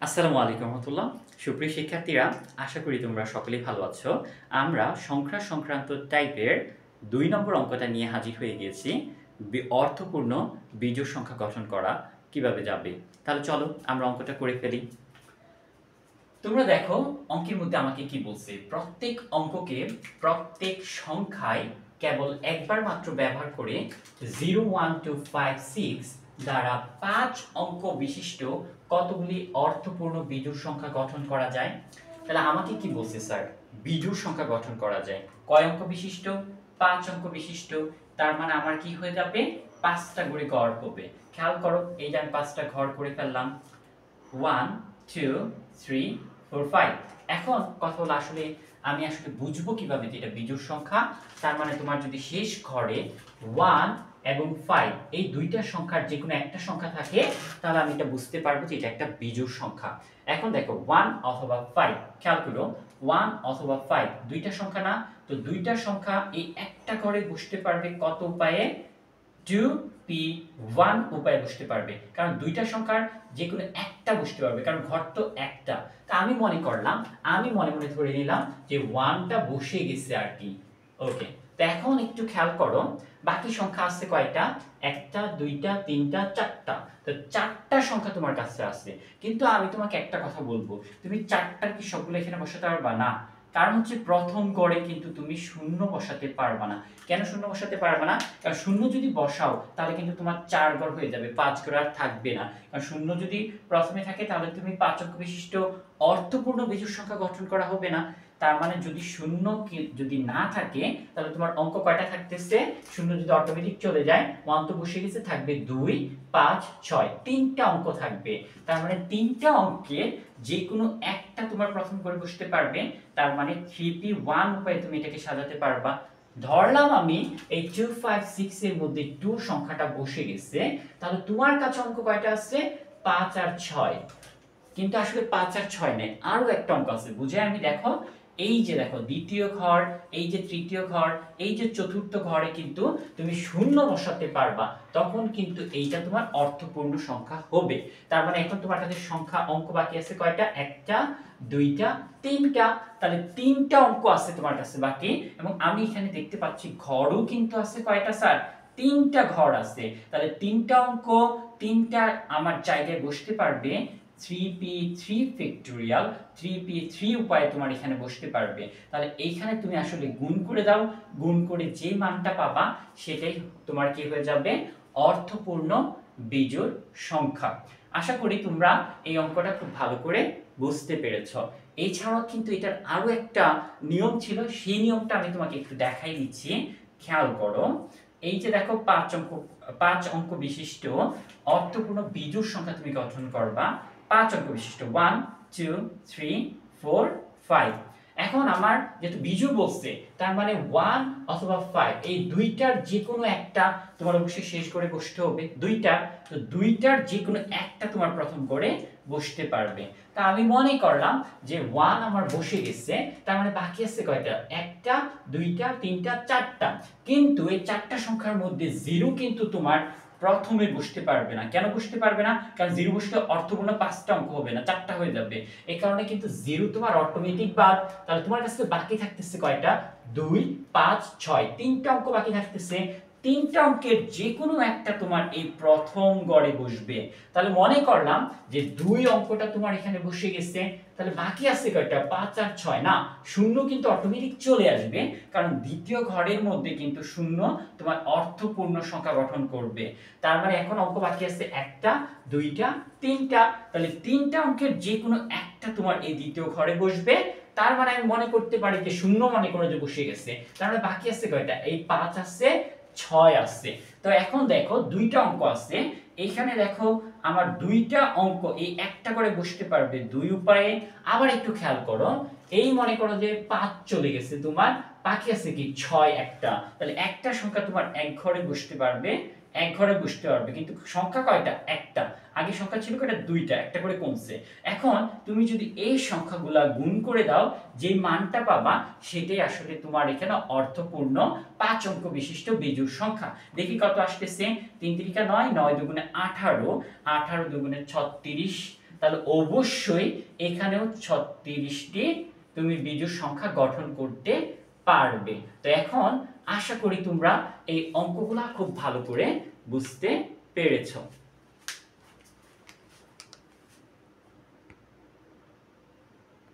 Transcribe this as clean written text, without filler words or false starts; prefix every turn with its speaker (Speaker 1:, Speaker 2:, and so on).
Speaker 1: আসসালামু আলাইকুম রহমতুল্লাহ। সুপ্রিয় শিক্ষার্থীরা, আশা করি তোমরা সকলেই ভালো আছো। আমরা সংখ্যা সংক্রান্ত টাইপের ২ নম্বর অঙ্কটা নিয়ে হাজির হয়ে গিয়েছি। অর্থপূর্ণ বিজোড় সংখ্যা গঠন করা কিভাবে যাবে। তাহলে চলো আমরা অঙ্কটা করে ফেলি। তোমরা দেখো অঙ্কের মধ্যে আমাকে কি বলছে, প্রত্যেক অঙ্ককে প্রত্যেক সংখ্যায় কেবল একবার মাত্র ব্যবহার করে 0 1 2 5 6 দ্বারা 5 অঙ্ক বিশিষ্ট কতগুলি অর্থপূর্ণ বিজোড় সংখ্যা গঠন করা যায়। তাহলে আমাকে কি বলছে স্যার, বিজোড় সংখ্যা গঠন করা যায় কয় অঙ্ক বিশিষ্ট? 5 অঙ্ক বিশিষ্ট। তার মানে আমার কি হয়ে যাবে, 5টা করে ঘর হবে। খেয়াল করো, এই যে আমি 5টা ঘর করে ফেললাম। 1 2 3 4 5। এখন কথা হলো আসলে আমি বুঝবো কিভাবে যে এটা বিজোড় সংখ্যা। তার মানে তোমার যদি শেষ ঘরে 1 এবং 5 এই দুইটা সংখ্যার যে কোনো একটা সংখ্যা থাকে, তাহলে আমি এটা বুঝতে পারবো যে এটা একটা বিজোড় সংখ্যা। এখন দেখো 1 অথবা 5, খেয়াল করো 1 অথবা 5 দুইটা সংখ্যা না, তো দুইটা সংখ্যা এই একটা ঘরে বসতে পারবে কত উপায়ে? 2p1 উপায়ে বসতে পারবে, কারণ দুইটা সংখ্যার যে কোনো একটা বসতে পারবে, কারণ ঘর তো একটা। তা আমি মনে করলাম, আমি মনে মনে ধরে নিলাম যে 1টা বসে গেছে আর কি। ওকে, তো এখন একটু খেয়াল করো বাকি সংখ্যা আছে কয়টা? একটা, দুইটা, তিনটা, চারটা। তো চারটা সংখ্যা তোমার কাছে আছে, কিন্তু আমি তোমাকে একটা কথা বলবো, তুমি চারটার কি সবগুলো এখানে বসাতে পারবা না? কারণ হচ্ছে প্রথম গড়ে কিন্তু তুমি শূন্য বসাতে পারবা না। কেন শূন্য বসাতে পারবে না? কারণ শূন্য যদি বসাও তাহলে কিন্তু তোমার 4 ঘর হয়ে যাবে, 5 ঘর আর থাকবে না। কারণ শূন্য যদি প্রথমে থাকে তাহলে তুমি 5 অঙ্ক বিশিষ্ট অর্থপূর্ণ বিজোড় সংখ্যা গঠন করা হবে না। তার মানে যদি শূন্য যদি না থাকে তাহলে তোমার অঙ্ক কয়টা থাকতেছে? শূন্য যদি অটোমেটিক চলে যায়, 1 তো বসে গেছে, থাকবে 2 5 6, তিনটা অঙ্ক থাকবে। তার মানে তিনটা অঙ্কে যে কোনো একটা তোমার প্রথম করে বসতে পারবে। তার মানে 3p1 উপায়ে তুমি এটাকে সাজাতে পারবা। ধরলাম আমি এই 2 5 6 এর মধ্যে 2 সংখ্যাটা বসে গেছে, তাহলে তোমার কাছে অঙ্ক কয়টা আছে? 5 আর 6। কিন্তু আসলে 5 আর 6 নেই, আরো একটা অঙ্ক আছে, বুঝে আমি দেখো, এই যে দেখো দ্বিতীয় ঘর, এই যে তৃতীয় ঘর, এই যে চতুর্থ ঘরে কিন্তু তুমি শূন্য বসাতে পারবা, তখন কিন্তু এইটা তোমার অর্থপূর্ণ সংখ্যা হবে। তার মানে এখন তোমার কাছে সংখ্যা অঙ্ক বাকি আছে কয়টা? একটা, দুইটা, তিনটা। তাহলে তিনটা অঙ্ক আছে তোমার কাছে বাকি, এবং আমি এখানে দেখতে পাচ্ছি ঘরও কিন্তু আছে কয়টা স্যার? তিনটা ঘর আছে। তাহলে তিনটা অঙ্ক তিনটা আমার জায়গায় বসতে পারবে। 3p3 ফ্যাক্টোরিয়াল 3p3 উপায়ে তোমার এখানে বসতে পারবে। তাহলে এইখানে তুমি আসলে গুণ করে দাও, গুণ করে যে মানটা পাবা সেটাই তোমার কি হয়ে যাবে? অর্থপূর্ণ বিজোড় সংখ্যা। আশা করি তোমরা এই অঙ্কটা খুব ভালো করে বুঝতে পেরেছ। এছাড়াও কিন্তু এটার আরো একটা নিয়ম ছিল, সেই নিয়মটা আমি তোমাকে একটু দেখাই দিচ্ছি। খেয়াল করো, এই যে দেখো 5 অঙ্ক বিশিষ্ট অর্থপূর্ণ বিজোড় সংখ্যা তুমি গঠন করবা। 5 অঙ্ক বিশিষ্ট 1 2 3 4 5। এখন আমার যেহেতু বিজোড় বলছে, তার মানে 1 অথবা 5 এই দুইটার যে কোনো একটা তোমার অবশ্যই শেষ করে বসতে হবে। দুইটা, তো দুইটার যে কোনো একটা তোমার প্রথম করে বসতে পারবে। তা আমি মনে করলাম যে 1 আমার বসে গেছে, তার মানে বাকি আছে কয়টা? একটা, দুইটা, তিনটা, চারটা। কিন্তু এই চারটা সংখ্যার মধ্যে 0 কিন্তু তোমার প্রথমে বসতে পারবে না। কেন বসতে পারবে না? কারণ 0 বসলে অর্থপূর্ণ 5টা অঙ্ক হবে না, 4টা হয়ে যাবে। এই কারণে কিন্তু 0 তোমার অটোমেটিক বাদ। তাহলে তোমার কাছে বাকি থাকতেছে কয়টা? 2 5 6, তিনটা অঙ্ক বাকি থাকতেছে। তিনটা অঙ্কের যে কোনো একটা তোমার এই প্রথম গড়ে বসবে। তাহলে মনে করলাম যে 2 অঙ্কটা তোমার এখানে বসে গেছে, তাহলে বাকি আছে কয়টা? 5 আর 6 না, শূন্য কিন্তু অটোমেটিক চলে আসবে, কারণ দ্বিতীয় ঘরের মধ্যে কিন্তু শূন্য তোমার অর্থপূর্ণ সংখ্যা গঠন করবে। তার মানে এখন অঙ্ক বাকি আছে একটা, দুইটা, তিনটা। তাহলে তিনটা অঙ্কের যে কোনো একটা তোমার এই দ্বিতীয় ঘরে বসবে। তার মানে আমি মনে করতে পারি যে শূন্য মনে করে যে বসে গেছে, তার মানে বাকি আছে কয়টা? এই 5 আছে, 6 আছে। তো এখন দেখো দুইটা অঙ্ক আছে, এইখানে দেখো আমার দুইটা অঙ্ক এই একটা করে বসতে পারবে 2 উপায়ে। আবার একটু খেয়াল করো, এই মনে করো যে 5 চলে গেছে তোমার, বাকি আছে কি? 6 একটা। তাহলে একটা সংখ্যা তোমার এক ঘরে বসতে পারবে, এক ঘরে বসতে পারবে, কিন্তু সংখ্যা কয়টা? একটা। আগে সংখ্যা ছিল কয়টা? দুইটা, একটা করে কমছে। এখন তুমি যদি এই সংখ্যাগুলা গুণ করে দাও, যে মানটা পাবা সেটাই আসলে তোমার এখানে অর্থপূর্ণ 5 অঙ্ক বিশিষ্ট বিজোড় সংখ্যা। দেখি কত আসতেছে। 3 3 9, 9 2 18, 18 2 36, তাহলে অবশ্যই এখানেও 36টি তুমি বিজোড় সংখ্যা গঠন করতে পারবে। তো এখন আশা করি তোমরা এই অঙ্কগুলা খুব ভালো করে বুঝতে পেরেছো।